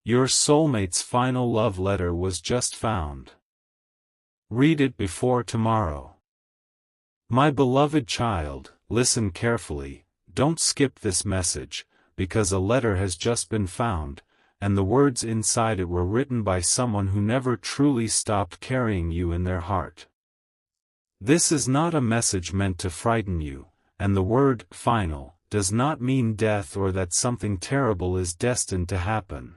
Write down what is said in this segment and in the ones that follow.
Your soulmate's final love letter was just found. Read it before tomorrow. My beloved child, listen carefully, don't skip this message, because a letter has just been found, and the words inside it were written by someone who never truly stopped carrying you in their heart. This is not a message meant to frighten you, and the word final does not mean death or that something terrible is destined to happen.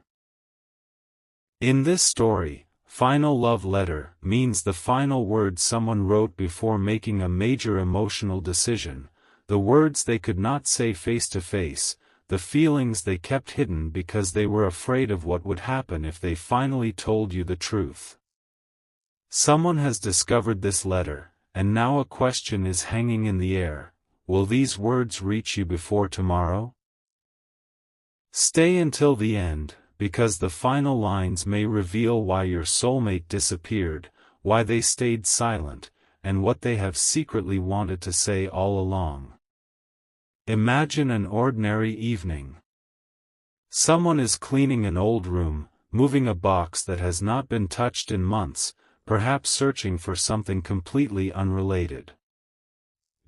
In this story, final love letter means the final words someone wrote before making a major emotional decision, the words they could not say face to face, the feelings they kept hidden because they were afraid of what would happen if they finally told you the truth. Someone has discovered this letter, and now a question is hanging in the air: will these words reach you before tomorrow? Stay until the end, because the final lines may reveal why your soulmate disappeared, why they stayed silent, and what they have secretly wanted to say all along. Imagine an ordinary evening. Someone is cleaning an old room, moving a box that has not been touched in months, perhaps searching for something completely unrelated.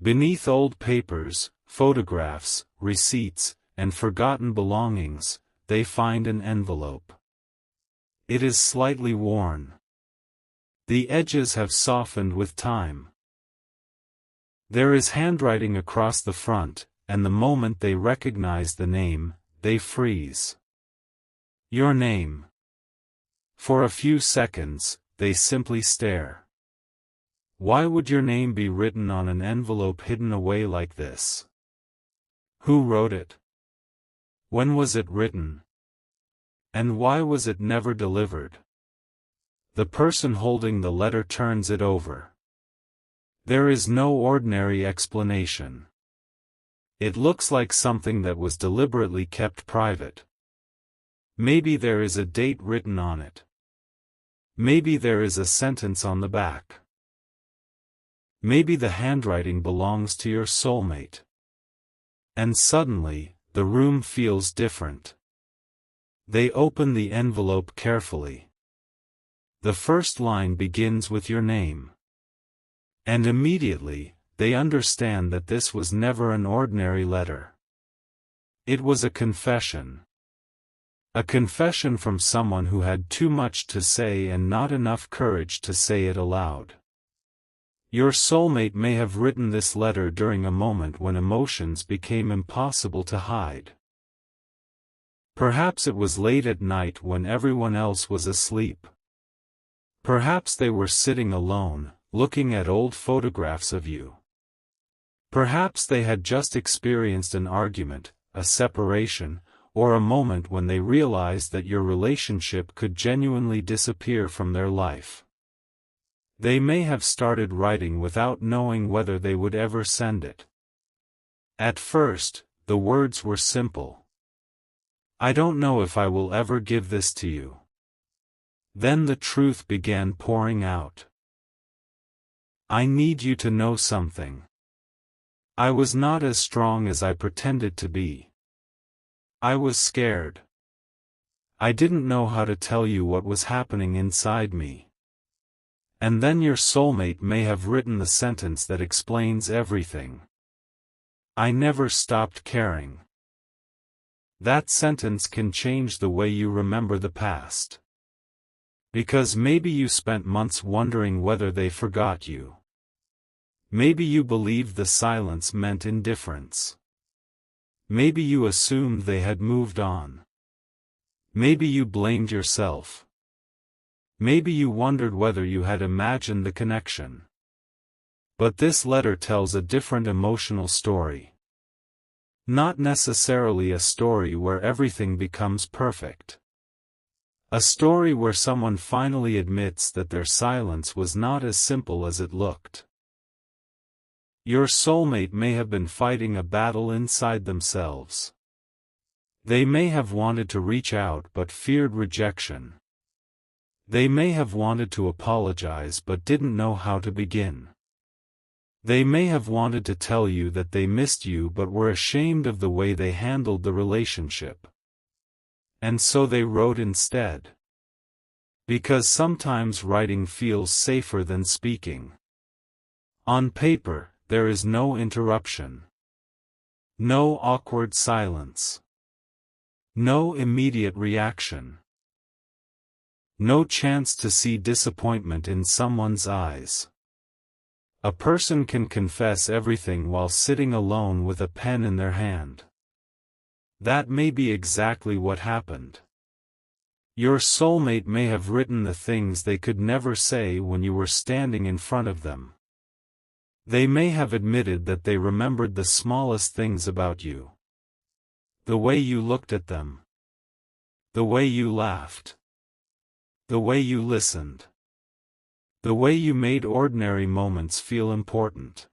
Beneath old papers, photographs, receipts, and forgotten belongings, they find an envelope. It is slightly worn. The edges have softened with time. There is handwriting across the front, and the moment they recognize the name, they freeze. Your name. For a few seconds, they simply stare. Why would your name be written on an envelope hidden away like this? Who wrote it? When was it written? And why was it never delivered? The person holding the letter turns it over. There is no ordinary explanation. It looks like something that was deliberately kept private. Maybe there is a date written on it. Maybe there is a sentence on the back. Maybe the handwriting belongs to your soulmate. And suddenly, the room feels different. They open the envelope carefully. The first line begins with your name. And immediately, they understand that this was never an ordinary letter. It was a confession. A confession from someone who had too much to say and not enough courage to say it aloud. Your soulmate may have written this letter during a moment when emotions became impossible to hide. Perhaps it was late at night when everyone else was asleep. Perhaps they were sitting alone, looking at old photographs of you. Perhaps they had just experienced an argument, a separation, or a moment when they realized that your relationship could genuinely disappear from their life. They may have started writing without knowing whether they would ever send it. At first, the words were simple. I don't know if I will ever give this to you. Then the truth began pouring out. I need you to know something. I was not as strong as I pretended to be. I was scared. I didn't know how to tell you what was happening inside me. And then your soulmate may have written the sentence that explains everything. I never stopped caring. That sentence can change the way you remember the past. Because maybe you spent months wondering whether they forgot you. Maybe you believed the silence meant indifference. Maybe you assumed they had moved on. Maybe you blamed yourself. Maybe you wondered whether you had imagined the connection. But this letter tells a different emotional story. Not necessarily a story where everything becomes perfect. A story where someone finally admits that their silence was not as simple as it looked. Your soulmate may have been fighting a battle inside themselves. They may have wanted to reach out but feared rejection. They may have wanted to apologize but didn't know how to begin. They may have wanted to tell you that they missed you but were ashamed of the way they handled the relationship. And so they wrote instead. Because sometimes writing feels safer than speaking. On paper, there is no interruption. No awkward silence. No immediate reaction. No chance to see disappointment in someone's eyes. A person can confess everything while sitting alone with a pen in their hand. That may be exactly what happened. Your soulmate may have written the things they could never say when you were standing in front of them. They may have admitted that they remembered the smallest things about you. The way you looked at them. The way you laughed. The way you listened. The way you made ordinary moments feel important.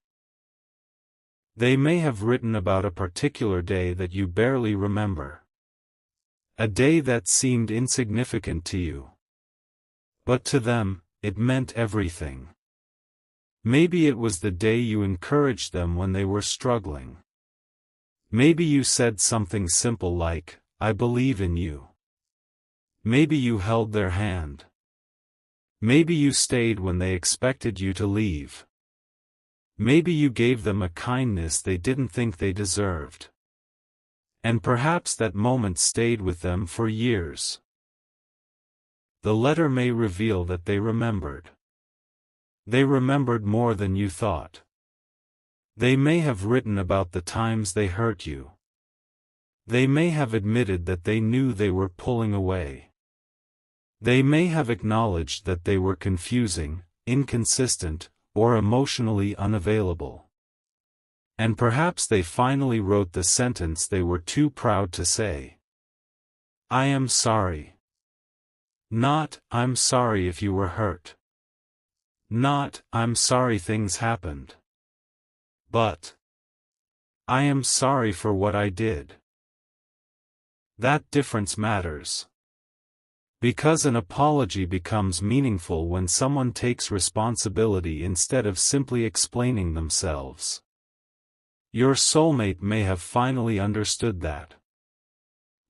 They may have written about a particular day that you barely remember. A day that seemed insignificant to you. But to them, it meant everything. Maybe it was the day you encouraged them when they were struggling. Maybe you said something simple like, "I believe in you." Maybe you held their hand. Maybe you stayed when they expected you to leave. Maybe you gave them a kindness they didn't think they deserved. And perhaps that moment stayed with them for years. The letter may reveal that they remembered. They remembered more than you thought. They may have written about the times they hurt you. They may have admitted that they knew they were pulling away. They may have acknowledged that they were confusing, inconsistent, or emotionally unavailable. And perhaps they finally wrote the sentence they were too proud to say. "I am sorry." Not, "I'm sorry if you were hurt." Not, "I'm sorry things happened." But, "I am sorry for what I did." That difference matters. Because an apology becomes meaningful when someone takes responsibility instead of simply explaining themselves. Your soulmate may have finally understood that.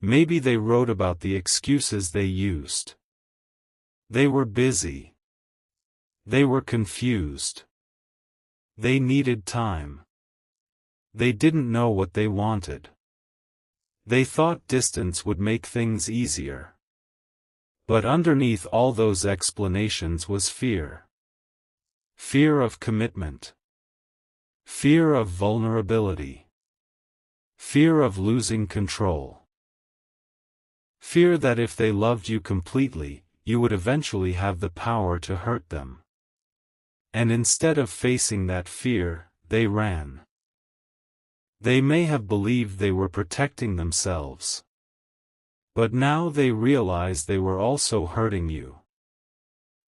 Maybe they wrote about the excuses they used. They were busy. They were confused. They needed time. They didn't know what they wanted. They thought distance would make things easier. But underneath all those explanations was fear. Fear of commitment. Fear of vulnerability. Fear of losing control. Fear that if they loved you completely, you would eventually have the power to hurt them. And instead of facing that fear, they ran. They may have believed they were protecting themselves. But now they realize they were also hurting you.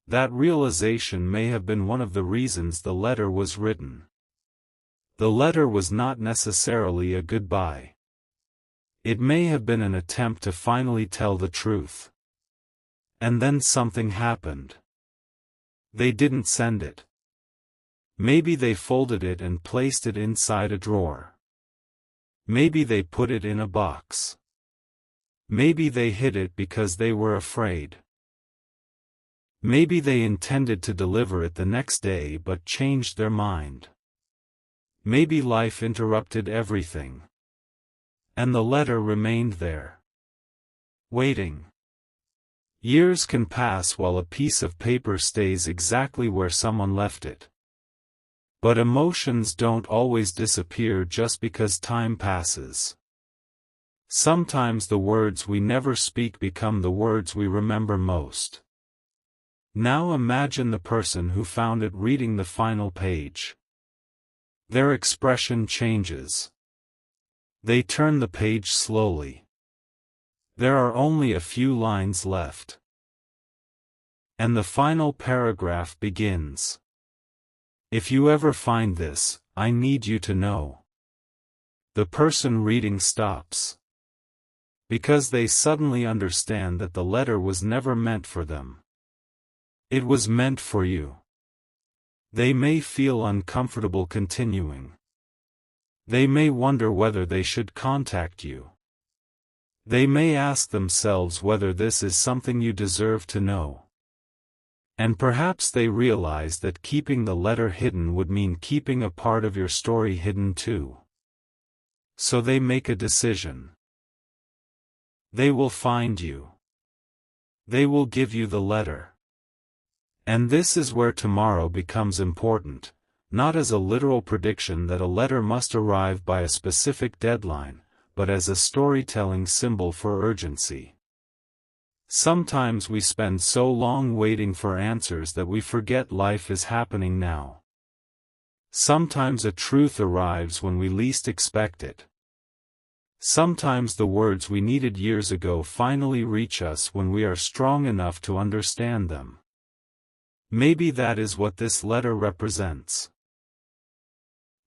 That realization may have been one of the reasons the letter was written. The letter was not necessarily a goodbye. It may have been an attempt to finally tell the truth. And then something happened. They didn't send it. Maybe they folded it and placed it inside a drawer. Maybe they put it in a box. Maybe they hid it because they were afraid. Maybe they intended to deliver it the next day but changed their mind. Maybe life interrupted everything. And the letter remained there. Waiting. Years can pass while a piece of paper stays exactly where someone left it. But emotions don't always disappear just because time passes. Sometimes the words we never speak become the words we remember most. Now imagine the person who found it reading the final page. Their expression changes. They turn the page slowly. There are only a few lines left. And the final paragraph begins. "If you ever find this, I need you to know." The person reading stops. Because they suddenly understand that the letter was never meant for them. It was meant for you. They may feel uncomfortable continuing. They may wonder whether they should contact you. They may ask themselves whether this is something you deserve to know. And perhaps they realize that keeping the letter hidden would mean keeping a part of your story hidden too. So they make a decision. They will find you. They will give you the letter. And this is where tomorrow becomes important, not as a literal prediction that a letter must arrive by a specific deadline, but as a storytelling symbol for urgency. Sometimes we spend so long waiting for answers that we forget life is happening now. Sometimes a truth arrives when we least expect it. Sometimes the words we needed years ago finally reach us when we are strong enough to understand them. Maybe that is what this letter represents.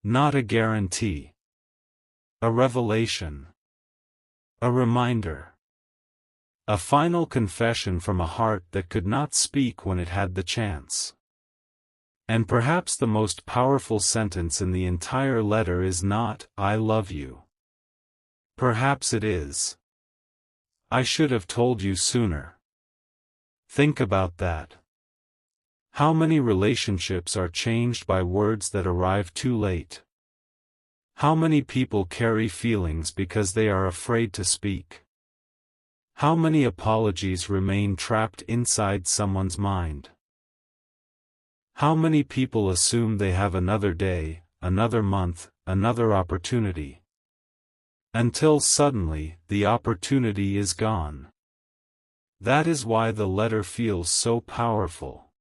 Not a guarantee. A revelation. A reminder. A final confession from a heart that could not speak when it had the chance. And perhaps the most powerful sentence in the entire letter is not, "I love you." Perhaps it is, "I should have told you sooner." Think about that. How many relationships are changed by words that arrive too late? How many people carry feelings because they are afraid to speak? How many apologies remain trapped inside someone's mind? How many people assume they have another day, another month, another opportunity? Until suddenly, the opportunity is gone. That is why the letter feels so powerful.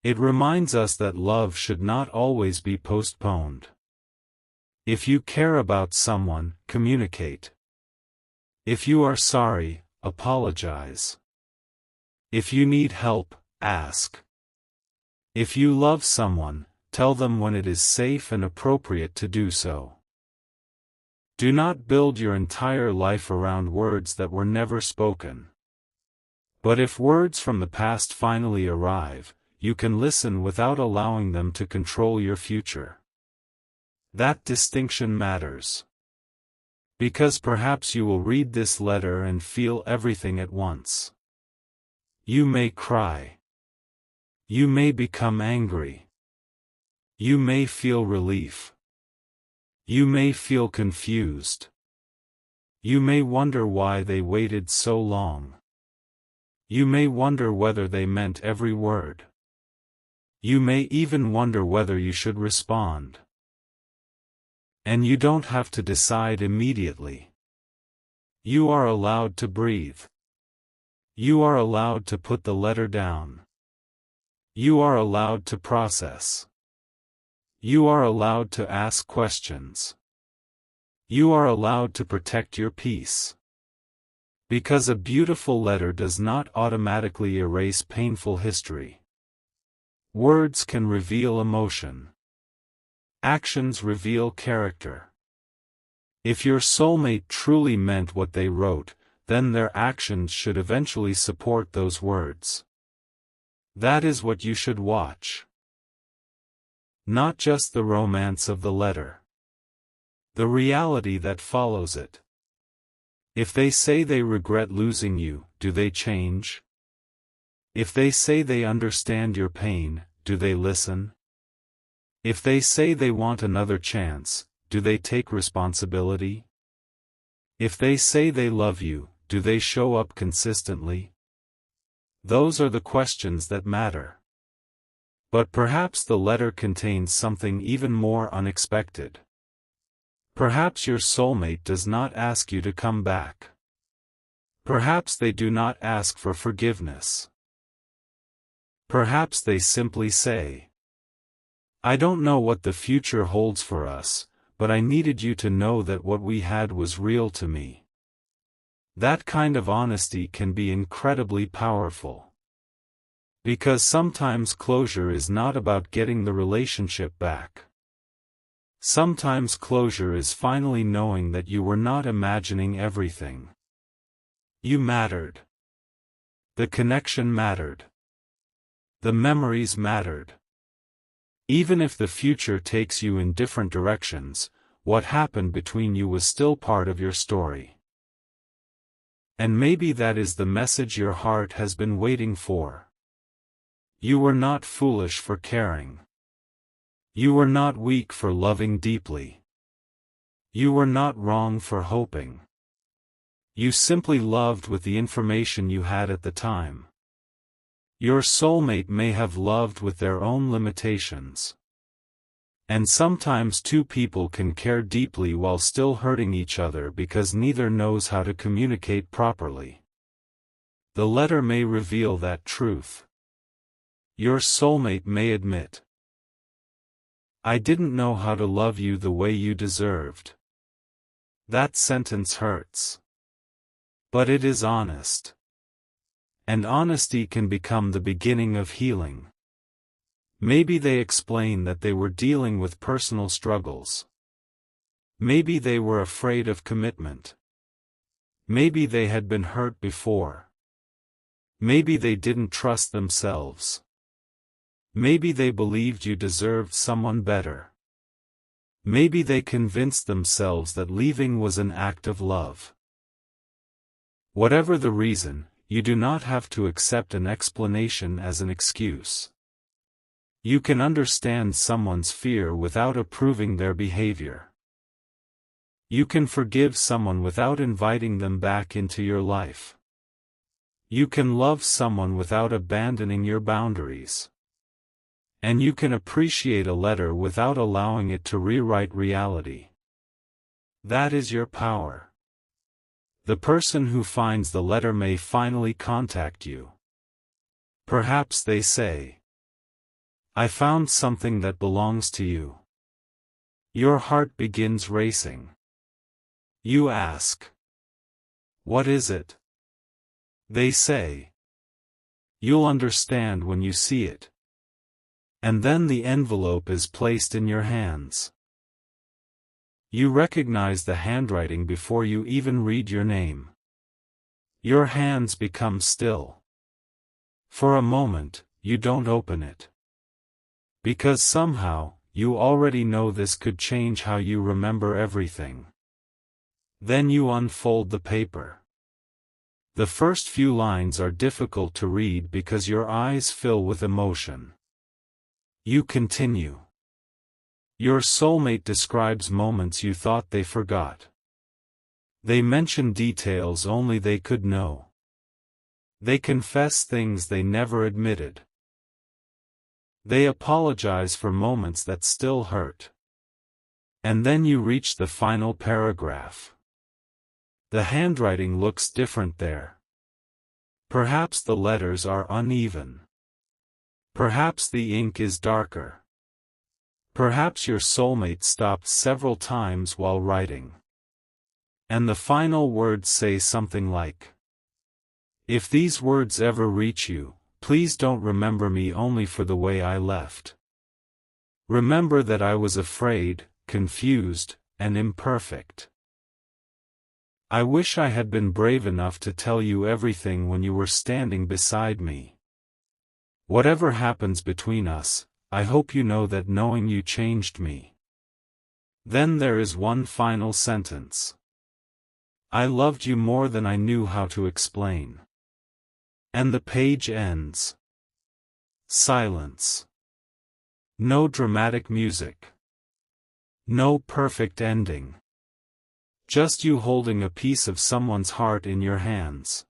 It reminds us that love should not always be postponed. If you care about someone, communicate. If you are sorry, apologize. If you need help, ask. If you love someone, tell them when it is safe and appropriate to do so. Do not build your entire life around words that were never spoken. But if words from the past finally arrive, you can listen without allowing them to control your future. That distinction matters. Because perhaps you will read this letter and feel everything at once. You may cry. You may become angry. You may feel relief. You may feel confused. You may wonder why they waited so long. You may wonder whether they meant every word. You may even wonder whether you should respond. And you don't have to decide immediately. You are allowed to breathe. You are allowed to put the letter down. You are allowed to process. You are allowed to ask questions. You are allowed to protect your peace. Because a beautiful letter does not automatically erase painful history. Words can reveal emotion. Actions reveal character. If your soulmate truly meant what they wrote, then their actions should eventually support those words. That is what you should watch. Not just the romance of the letter. The reality that follows it. If they say they regret losing you, do they change? If they say they understand your pain, do they listen? If they say they want another chance, do they take responsibility? If they say they love you, do they show up consistently? Those are the questions that matter. But perhaps the letter contains something even more unexpected. Perhaps your soulmate does not ask you to come back. Perhaps they do not ask for forgiveness. Perhaps they simply say, "I don't know what the future holds for us, but I needed you to know that what we had was real to me." That kind of honesty can be incredibly powerful. Because sometimes closure is not about getting the relationship back. Sometimes closure is finally knowing that you were not imagining everything. You mattered. The connection mattered. The memories mattered. Even if the future takes you in different directions, what happened between you was still part of your story. And maybe that is the message your heart has been waiting for. You were not foolish for caring. You were not weak for loving deeply. You were not wrong for hoping. You simply loved with the information you had at the time. Your soulmate may have loved with their own limitations. And sometimes two people can care deeply while still hurting each other because neither knows how to communicate properly. The letter may reveal that truth. Your soulmate may admit, "I didn't know how to love you the way you deserved." That sentence hurts. But it is honest. And honesty can become the beginning of healing. Maybe they explain that they were dealing with personal struggles. Maybe they were afraid of commitment. Maybe they had been hurt before. Maybe they didn't trust themselves. Maybe they believed you deserved someone better. Maybe they convinced themselves that leaving was an act of love. Whatever the reason, you do not have to accept an explanation as an excuse. You can understand someone's fear without approving their behavior. You can forgive someone without inviting them back into your life. You can love someone without abandoning your boundaries. And you can appreciate a letter without allowing it to rewrite reality. That is your power. The person who finds the letter may finally contact you. Perhaps they say, "I found something that belongs to you." Your heart begins racing. You ask, "What is it?" They say, "You'll understand when you see it." And then the envelope is placed in your hands. You recognize the handwriting before you even read your name. Your hands become still. For a moment, you don't open it. Because somehow, you already know this could change how you remember everything. Then you unfold the paper. The first few lines are difficult to read because your eyes fill with emotion. You continue. Your soulmate describes moments you thought they forgot. They mention details only they could know. They confess things they never admitted. They apologize for moments that still hurt. And then you reach the final paragraph. The handwriting looks different there. Perhaps the letters are uneven. Perhaps the ink is darker. Perhaps your soulmate stopped several times while writing. And the final words say something like, "If these words ever reach you, please don't remember me only for the way I left. Remember that I was afraid, confused, and imperfect. I wish I had been brave enough to tell you everything when you were standing beside me. Whatever happens between us, I hope you know that knowing you changed me." Then there is one final sentence. "I loved you more than I knew how to explain." And the page ends. Silence. No dramatic music. No perfect ending. Just you holding a piece of someone's heart in your hands.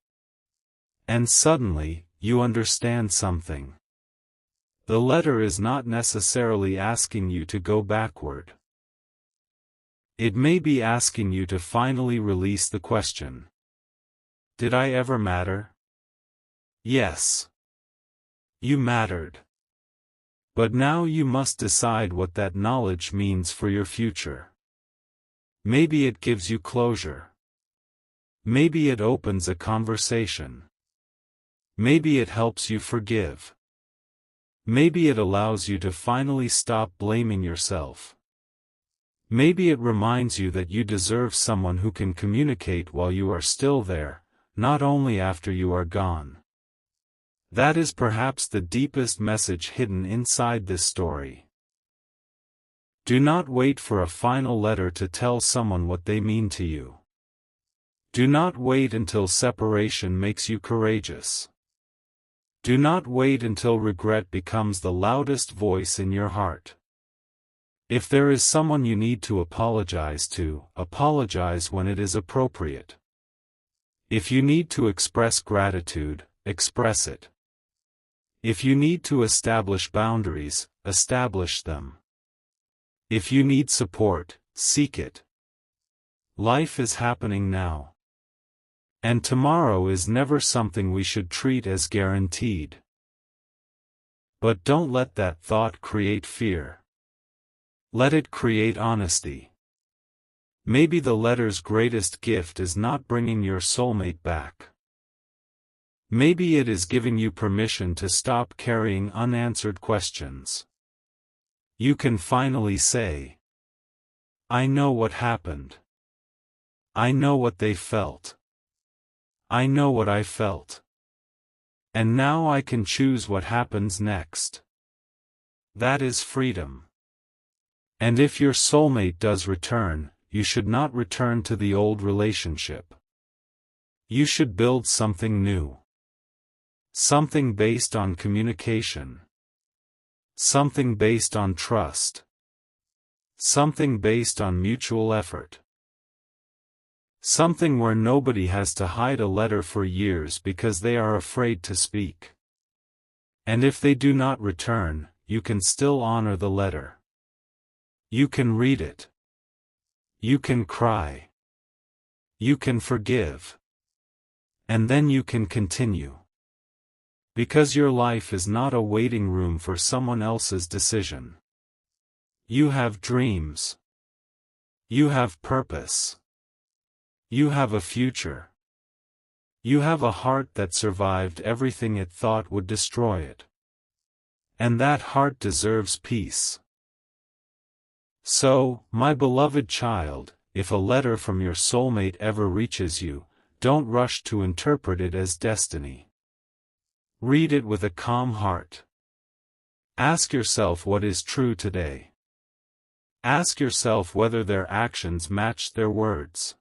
And suddenly, you understand something. The letter is not necessarily asking you to go backward. It may be asking you to finally release the question. Did I ever matter? Yes. You mattered. But now you must decide what that knowledge means for your future. Maybe it gives you closure. Maybe it opens a conversation. Maybe it helps you forgive. Maybe it allows you to finally stop blaming yourself. Maybe it reminds you that you deserve someone who can communicate while you are still there, not only after you are gone. That is perhaps the deepest message hidden inside this story. Do not wait for a final letter to tell someone what they mean to you. Do not wait until separation makes you courageous. Do not wait until regret becomes the loudest voice in your heart. If there is someone you need to apologize to, apologize when it is appropriate. If you need to express gratitude, express it. If you need to establish boundaries, establish them. If you need support, seek it. Life is happening now. And tomorrow is never something we should treat as guaranteed. But don't let that thought create fear. Let it create honesty. Maybe the letter's greatest gift is not bringing your soulmate back. Maybe it is giving you permission to stop carrying unanswered questions. You can finally say, I know what happened. I know what they felt. I know what I felt. And now I can choose what happens next. That is freedom. And if your soulmate does return, you should not return to the old relationship. You should build something new. Something based on communication. Something based on trust. Something based on mutual effort. Something where nobody has to hide a letter for years because they are afraid to speak. And if they do not return, you can still honor the letter. You can read it. You can cry. You can forgive. And then you can continue. Because your life is not a waiting room for someone else's decision. You have dreams. You have purpose. You have a future. You have a heart that survived everything it thought would destroy it. And that heart deserves peace. So, my beloved child, if a letter from your soulmate ever reaches you, don't rush to interpret it as destiny. Read it with a calm heart. Ask yourself what is true today. Ask yourself whether their actions matched their words.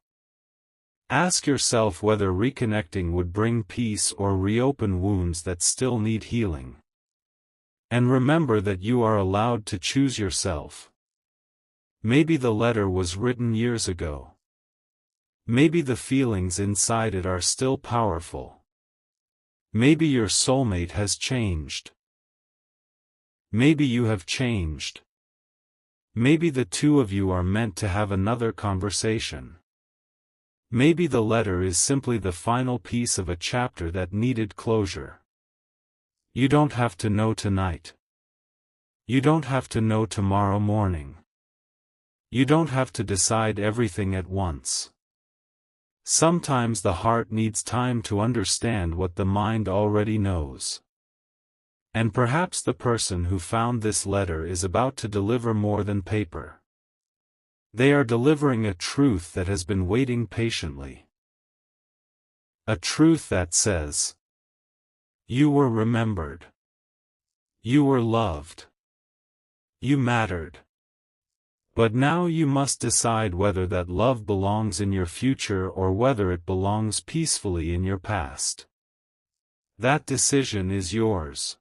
Ask yourself whether reconnecting would bring peace or reopen wounds that still need healing. And remember that you are allowed to choose yourself. Maybe the letter was written years ago. Maybe the feelings inside it are still powerful. Maybe your soulmate has changed. Maybe you have changed. Maybe the two of you are meant to have another conversation. Maybe the letter is simply the final piece of a chapter that needed closure. You don't have to know tonight. You don't have to know tomorrow morning. You don't have to decide everything at once. Sometimes the heart needs time to understand what the mind already knows. And perhaps the person who found this letter is about to deliver more than paper. They are delivering a truth that has been waiting patiently. A truth that says, you were remembered. You were loved. You mattered. But now you must decide whether that love belongs in your future or whether it belongs peacefully in your past. That decision is yours.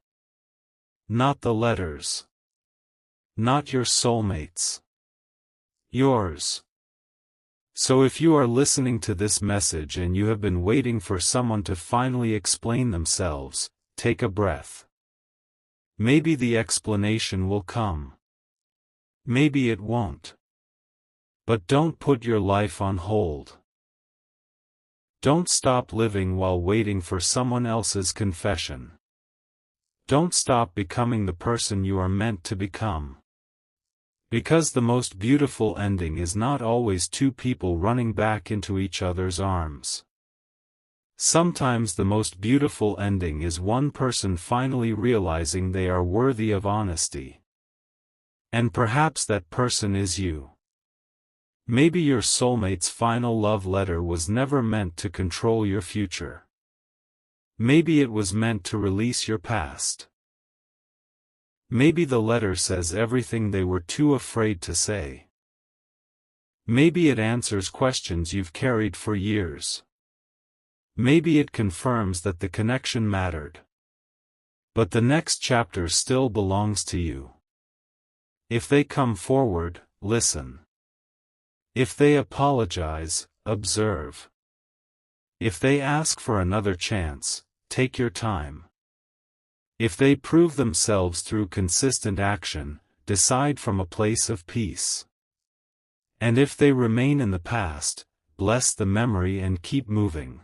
Not the letters. Not your soulmates. Yours. So if you are listening to this message and you have been waiting for someone to finally explain themselves, take a breath. Maybe the explanation will come. Maybe it won't. But don't put your life on hold. Don't stop living while waiting for someone else's confession. Don't stop becoming the person you are meant to become. Because the most beautiful ending is not always two people running back into each other's arms. Sometimes the most beautiful ending is one person finally realizing they are worthy of honesty. And perhaps that person is you. Maybe your soulmate's final love letter was never meant to control your future. Maybe it was meant to release your past. Maybe the letter says everything they were too afraid to say. Maybe it answers questions you've carried for years. Maybe it confirms that the connection mattered. But the next chapter still belongs to you. If they come forward, listen. If they apologize, observe. If they ask for another chance, take your time. If they prove themselves through consistent action, decide from a place of peace. And if they remain in the past, bless the memory and keep moving.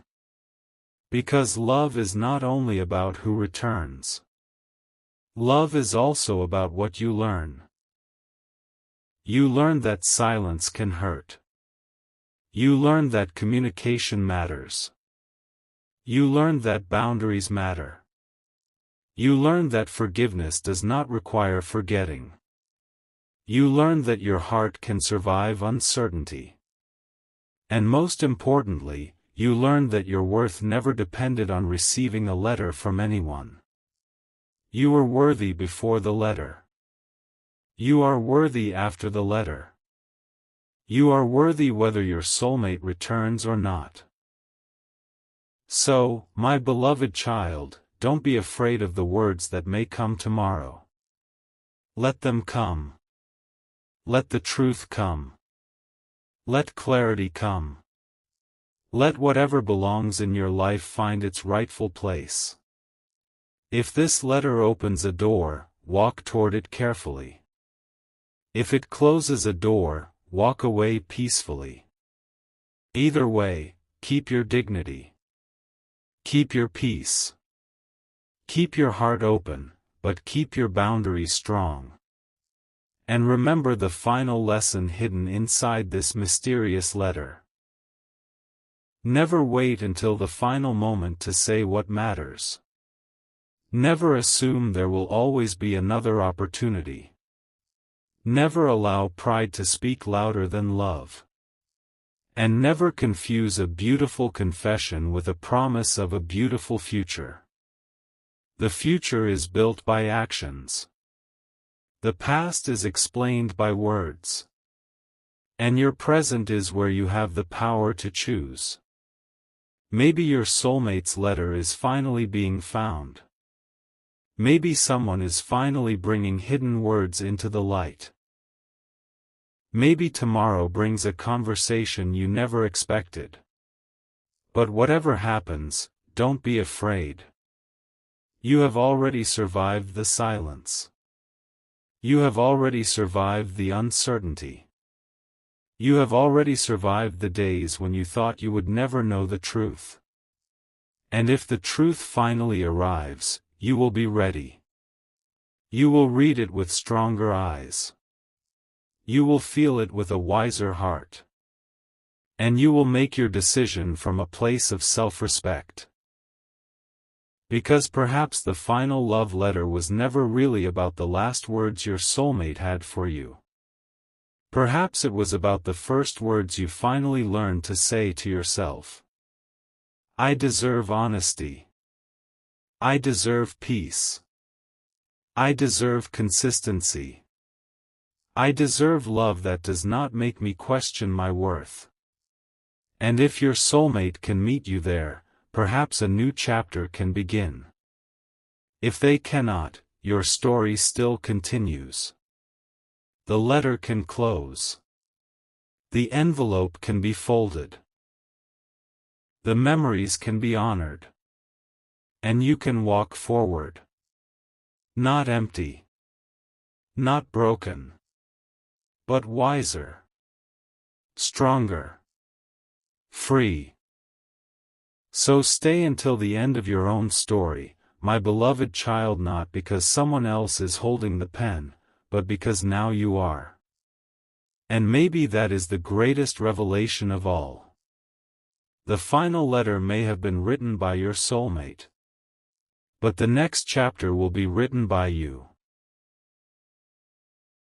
Because love is not only about who returns. Love is also about what you learn. You learn that silence can hurt. You learn that communication matters. You learn that boundaries matter. You learn that forgiveness does not require forgetting. You learn that your heart can survive uncertainty. And most importantly, you learn that your worth never depended on receiving a letter from anyone. You were worthy before the letter. You are worthy after the letter. You are worthy whether your soulmate returns or not. So, my beloved child, don't be afraid of the words that may come tomorrow. Let them come. Let the truth come. Let clarity come. Let whatever belongs in your life find its rightful place. If this letter opens a door, walk toward it carefully. If it closes a door, walk away peacefully. Either way, keep your dignity. Keep your peace. Keep your heart open, but keep your boundaries strong. And remember the final lesson hidden inside this mysterious letter. Never wait until the final moment to say what matters. Never assume there will always be another opportunity. Never allow pride to speak louder than love. And never confuse a beautiful confession with a promise of a beautiful future. The future is built by actions. The past is explained by words. And your present is where you have the power to choose. Maybe your soulmate's letter is finally being found. Maybe someone is finally bringing hidden words into the light. Maybe tomorrow brings a conversation you never expected. But whatever happens, don't be afraid. You have already survived the silence. You have already survived the uncertainty. You have already survived the days when you thought you would never know the truth. And if the truth finally arrives, you will be ready. You will read it with stronger eyes. You will feel it with a wiser heart. And you will make your decision from a place of self-respect. Because perhaps the final love letter was never really about the last words your soulmate had for you. Perhaps it was about the first words you finally learned to say to yourself. I deserve honesty. I deserve peace. I deserve consistency. I deserve love that does not make me question my worth. And if your soulmate can meet you there, perhaps a new chapter can begin. If they cannot, your story still continues. The letter can close. The envelope can be folded. The memories can be honored. And you can walk forward. Not empty. Not broken. But wiser. Stronger. Free. So stay until the end of your own story, my beloved child, not because someone else is holding the pen, but because now you are. And maybe that is the greatest revelation of all. The final letter may have been written by your soulmate. But the next chapter will be written by you.